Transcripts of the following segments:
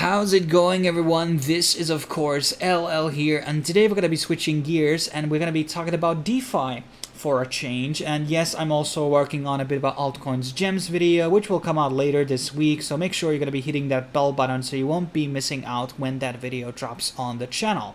How's it going, everyone? This is of course LL here, and today we're going to be switching gears and we're going to be talking about DeFi for a change. And yes, I'm also working on a bit about altcoins gems video, which will come out later this week, so make sure you're going to be hitting that bell button so you won't be missing out when that video drops on the channel.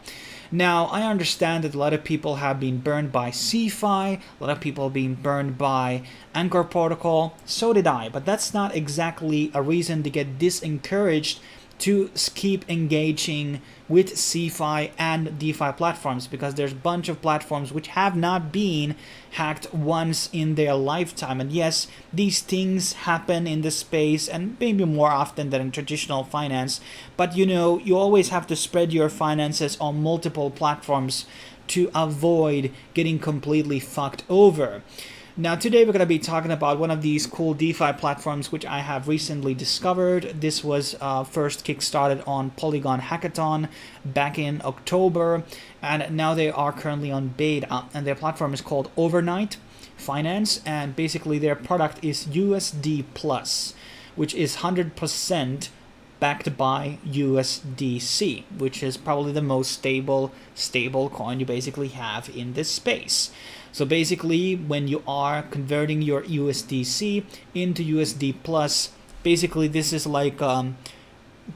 Now, I understand that a lot of people have been burned by CeFi, a lot of people have been burned by Anchor Protocol, so did I, but that's not exactly a reason to get disencouraged to keep engaging with CeFi and DeFi platforms, because there's a bunch of platforms which have not been hacked once in their lifetime. And yes, these things happen in the space and maybe more often than in traditional finance, but you know, you always have to spread your finances on multiple platforms to avoid getting completely fucked over. Now today we're going to be talking about one of these cool DeFi platforms which I have recently discovered. This was first kickstarted on Polygon Hackathon back in October, and now they are currently on beta, and their platform is called Overnight Finance, and basically their product is USD Plus, which is 100% backed by USDC, which is probably the most stable coin you basically have in this space. So basically, when you are converting your USDC into USD Plus, basically this is like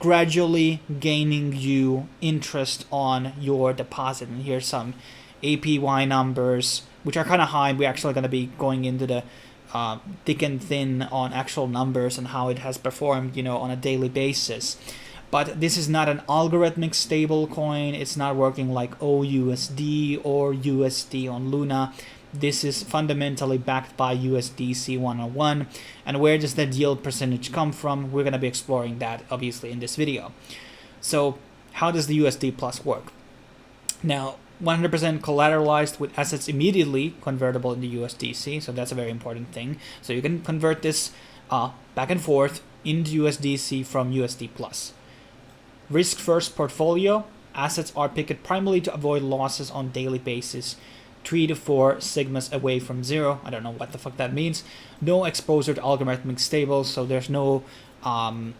gradually gaining you interest on your deposit. And here's some APY numbers, which are kind of high. We're actually going to be going into the thick and thin on actual numbers and how it has performed, you know, on a daily basis. But this is not an algorithmic stable coin. It's not working like OUSD or USD on Luna. This is fundamentally backed by USDC 101. And where does that yield percentage come from? We're going to be exploring that obviously in this video. So how does the USD Plus work? Now, 100% collateralized with assets immediately convertible into USDC. So that's a very important thing. So you can convert this back and forth into USDC from USD Plus. Risk-first portfolio. Assets are picked primarily to avoid losses on daily basis. 3 to 4 sigmas away from zero. I don't know what the fuck that means. No exposure to algorithmic stables, so there's no no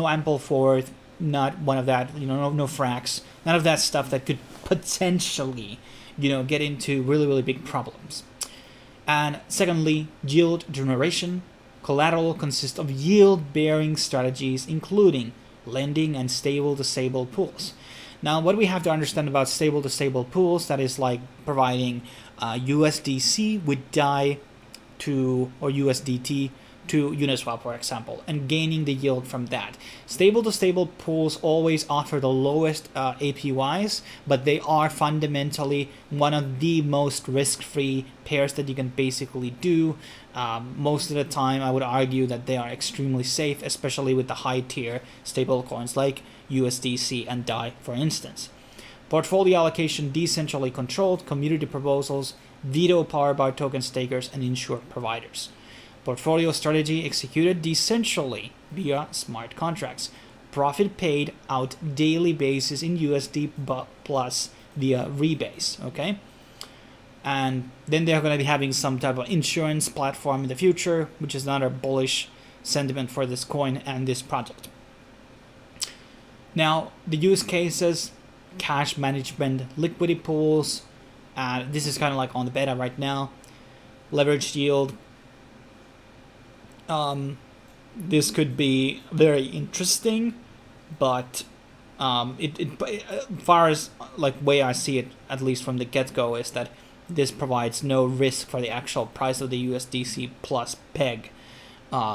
ample forward, not one of that, you know, no fracs, none of that stuff that could potentially, you know, get into really big problems. And secondly, yield generation. Collateral consists of yield-bearing strategies, including lending and stable-to-stable pools. Now, what we have to understand about stable-to-stable pools, that is like providing USDC with DAI to, or USDT to Uniswap, for example, and gaining the yield from that. Stable-to-stable pools always offer the lowest APYs, but they are fundamentally one of the most risk-free pairs that you can basically do. Most of the time, I would argue that they are extremely safe, especially with the high-tier stablecoins like USDC and DAI, for instance. Portfolio allocation decentrally controlled, community proposals, veto power by token stakers and insured providers. Portfolio strategy executed decentrally via smart contracts. Profit paid out daily basis in USD Plus via rebase, okay? And then they're going to be having some type of insurance platform in the future, which is another bullish sentiment for this coin and this project. Now, the use cases, cash management, liquidity pools, this is kind of like on the beta right now. Leveraged yield. This could be very interesting, but far as like way I see it, at least from the get-go, is that this provides no risk for the actual price of the USDC plus peg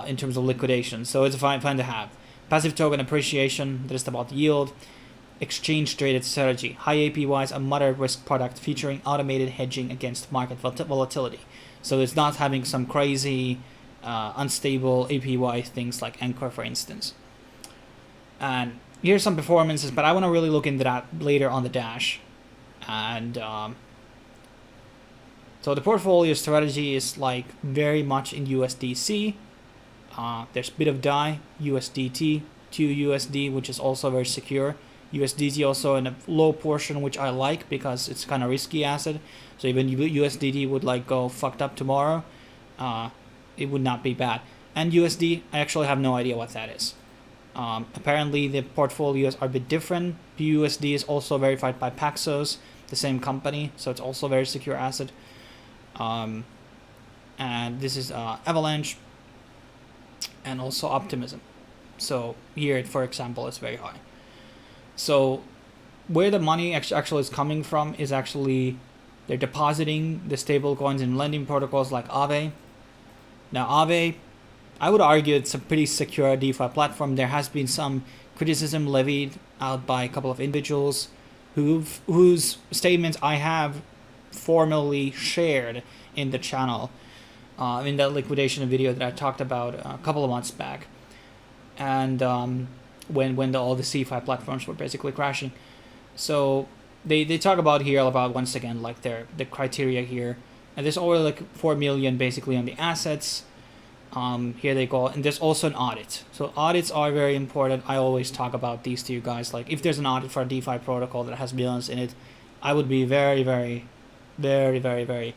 in terms of liquidation. So it's fine to have. Passive token appreciation, that is about yield. Exchange traded strategy, high APYs, a moderate risk product featuring automated hedging against market volatility. So it's not having some crazy unstable APY things like Anchor, for instance. And here's some performances, but I want to really look into that later on the dash. And so the portfolio strategy is like very much in USDC. There's a bit of DAI, USDT, USD, which is also very secure. USDT also in a low portion, which I like because it's kind of risky asset. So even USDT would like go fucked up tomorrow, it would not be bad. And USD, I actually have no idea what that is. Apparently the portfolios are a bit different. BUSD is also verified by Paxos, the same company, so it's also a very secure asset. And this is Avalanche and also Optimism. So here, for example, is very high. So where the money actually is coming from is actually they're depositing the stable coins in lending protocols like Aave. Now Aave, I would argue it's a pretty secure DeFi platform. There has been some criticism levied out by a couple of individuals whose statements I have formally shared in the channel, in that liquidation video that I talked about a couple of months back, and when all the CeFi platforms were basically crashing. So they talk about here about, once again, like the criteria here, and there's already like 4 million basically on the assets. Here they go, and there's also an audit. So audits are very important. I always talk about these to you guys. Like if there's an audit for a DeFi protocol that has millions in it, I would be very, very, very, very, very,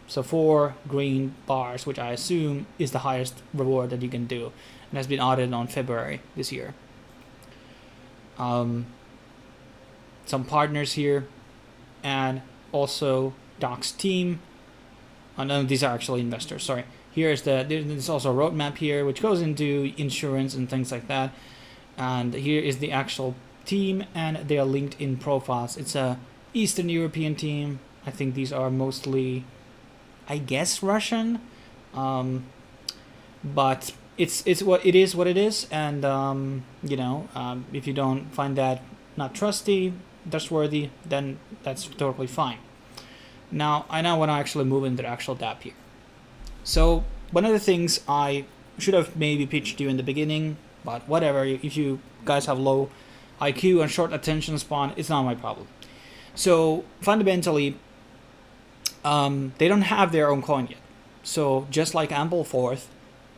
so 4 green bars, which I assume is the highest reward that you can do, and has been audited on February this year. Some partners here, and also Doc's team. No, these are actually investors. Sorry. There's also a roadmap here, which goes into insurance and things like that. And here is the actual team, and they are linked in profiles. It's a Eastern European team. I think these are mostly, I guess, Russian. But it's what it is, and if you don't find that not trustworthy, then that's totally fine. Now I now want to actually move into the actual DApp here. So one of the things I should have maybe pitched you in the beginning, but whatever. If you guys have low IQ and short attention span, it's not my problem. So fundamentally, they don't have their own coin yet. So just like Ampleforth,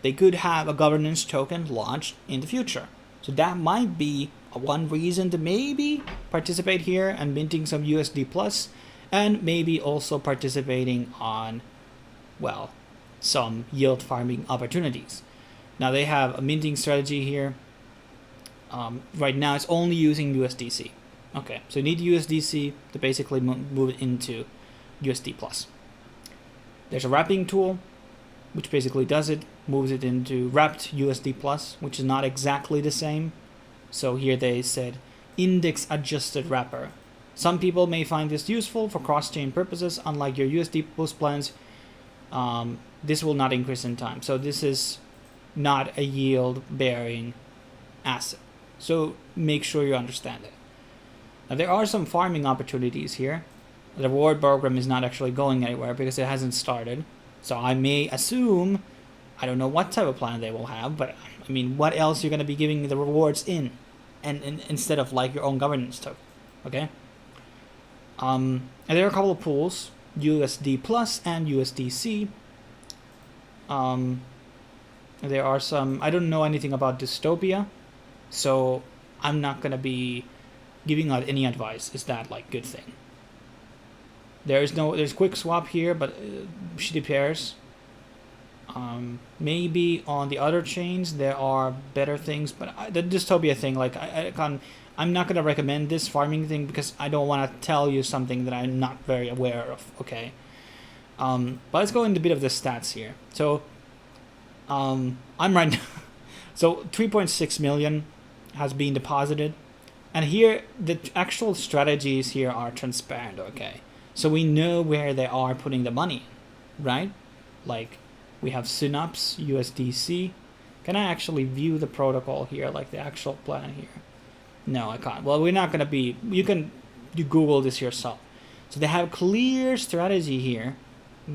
they could have a governance token launched in the future. So that might be one reason to maybe participate here and minting some USD plus, and maybe also participating on, well, some yield farming opportunities. Now they have a minting strategy here. Right now it's only using USDC. Okay, so you need USDC to basically move it into USD plus. There's a wrapping tool, which basically does it, moves it into wrapped USD plus, which is not exactly the same. So here they said index adjusted wrapper. Some people may find this useful for cross-chain purposes. Unlike your USD boost plans, this will not increase in time. So this is not a yield-bearing asset. So make sure you understand it. Now there are some farming opportunities here. The reward program is not actually going anywhere because it hasn't started. So I may assume, I don't know what type of plan they will have, but I mean, what else you're going to be giving the rewards in, and instead of like your own governance token, okay? And there are a couple of pools, USD Plus and USDC. There are some, I don't know anything about Dystopia, so I'm not going to be giving out any advice. Is that like good thing? There's quick swap here, but shitty pairs. Maybe on the other chains there are better things, but the Dystopia thing, like I'm not gonna recommend this farming thing because I don't want to tell you something that I'm not very aware of. Okay. But let's go into a bit of the stats here. So, I'm right now. So 3.6 million has been deposited, and here the actual strategies here are transparent. Okay. So we know where they are putting the money, right? Like we have Synapse, USDC. Can I actually view the protocol here, like the actual plan here? No, I can't. Well, we're not going to be, you Google this yourself. So they have clear strategy here,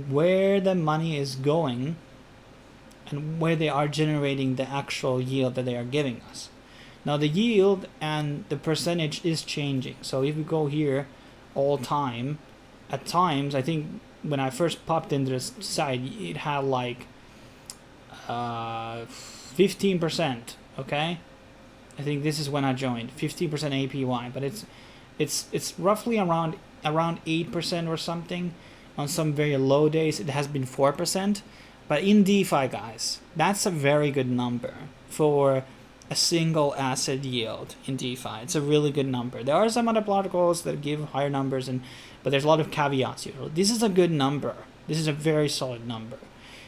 where the money is going and where they are generating the actual yield that they are giving us. Now the yield and the percentage is changing. So if we go here all time, at times, I think when I first popped into this site, it had like 15%. Okay, I think this is when I joined, 15% APY, but it's roughly around 8% or something. On some very low days, it has been 4%. But in DeFi, guys, that's a very good number. for a single asset yield in DeFi. It's a really good number. There are some other protocols that give higher numbers, but there's a lot of caveats here. This is a good number. This is a very solid number.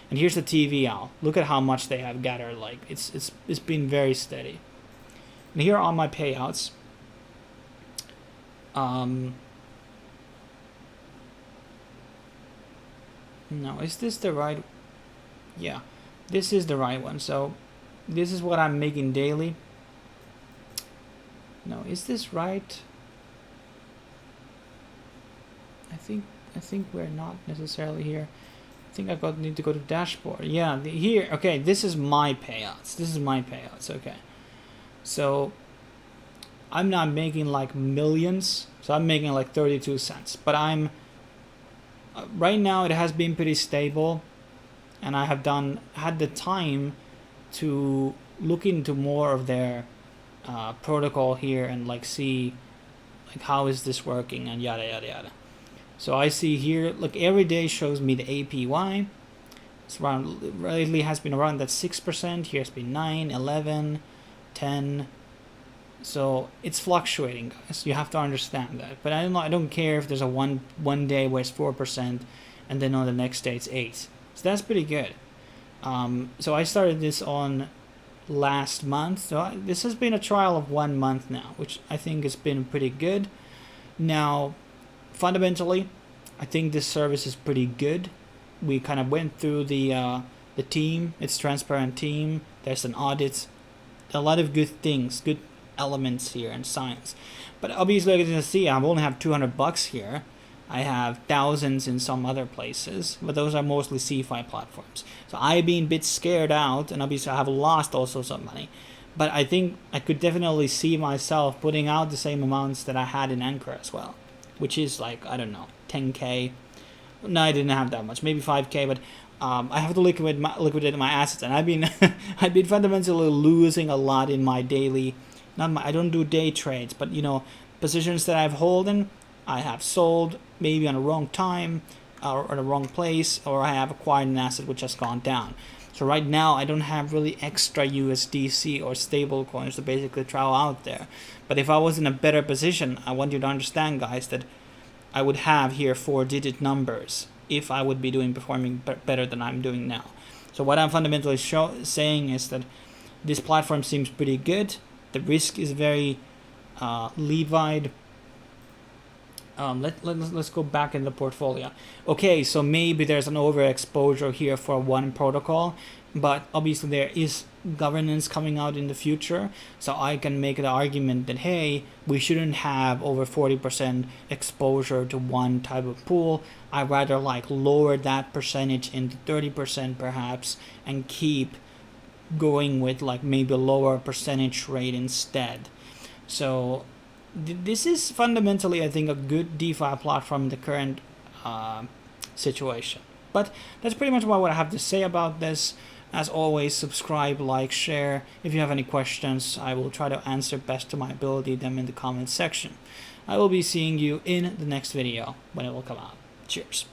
And here's the TVL. Look at how much they have gathered. Like it's been very steady. And here are my payouts. No, is this the right? Yeah, this is the right one. So this is what I'm making daily. No, is this right? I think we're not necessarily here. I think need to go to dashboard. Yeah, here. Okay, this is my payouts. Okay, so I'm not making like millions. So I'm making like 32 cents. But I'm right now it has been pretty stable, and I have had the time to look into more of their protocol here and like see like how is this working and yada yada yada. So I see here, look, every day shows me the APY. It's around, lately has been around that 6%. Here it's been 9, 11, 10. So it's fluctuating, guys. You have to understand that. But I don't care if there's a one day where it's 4% and then on the next day it's 8. So that's pretty good. So I started this on last month. So this has been a trial of 1 month now, which I think has been pretty good. Now, fundamentally, I think this service is pretty good. We kind of went through the team. It's transparent team. There's an audit. A lot of good things, good elements here and science. But obviously, as you can see, I only have $200 here. I have thousands in some other places, but those are mostly CeFi platforms. So I've been a bit scared out, and obviously I have lost also some money. But I think I could definitely see myself putting out the same amounts that I had in Anchor as well, which is like, I don't know, 10K. No, I didn't have that much, maybe 5K, but I have to liquidate my assets, and I've been fundamentally losing a lot in my daily. I don't do day trades, but positions that I've holden, I have sold maybe on the wrong time or the wrong place, or I have acquired an asset which has gone down. So right now I don't have really extra USDC or stablecoins to basically throw out there. But if I was in a better position, I want you to understand, guys, that I would have here 4-digit numbers if I would be performing better than I'm doing now. So what I'm fundamentally saying is that this platform seems pretty good. The risk is very levied. Let's go back in the portfolio. Okay, so maybe there's an overexposure here for one protocol, but obviously there is governance coming out in the future, so I can make the argument that, hey, we shouldn't have over 40% exposure to one type of pool. I'd rather like lower that percentage into 30% perhaps, and keep going with like maybe a lower percentage rate instead. So this is fundamentally, I think, a good DeFi platform in the current situation. But that's pretty much what I have to say about this. As always, subscribe, like, share. If you have any questions, I will try to answer best to my ability them in the comments section. I will be seeing you in the next video when it will come out. Cheers.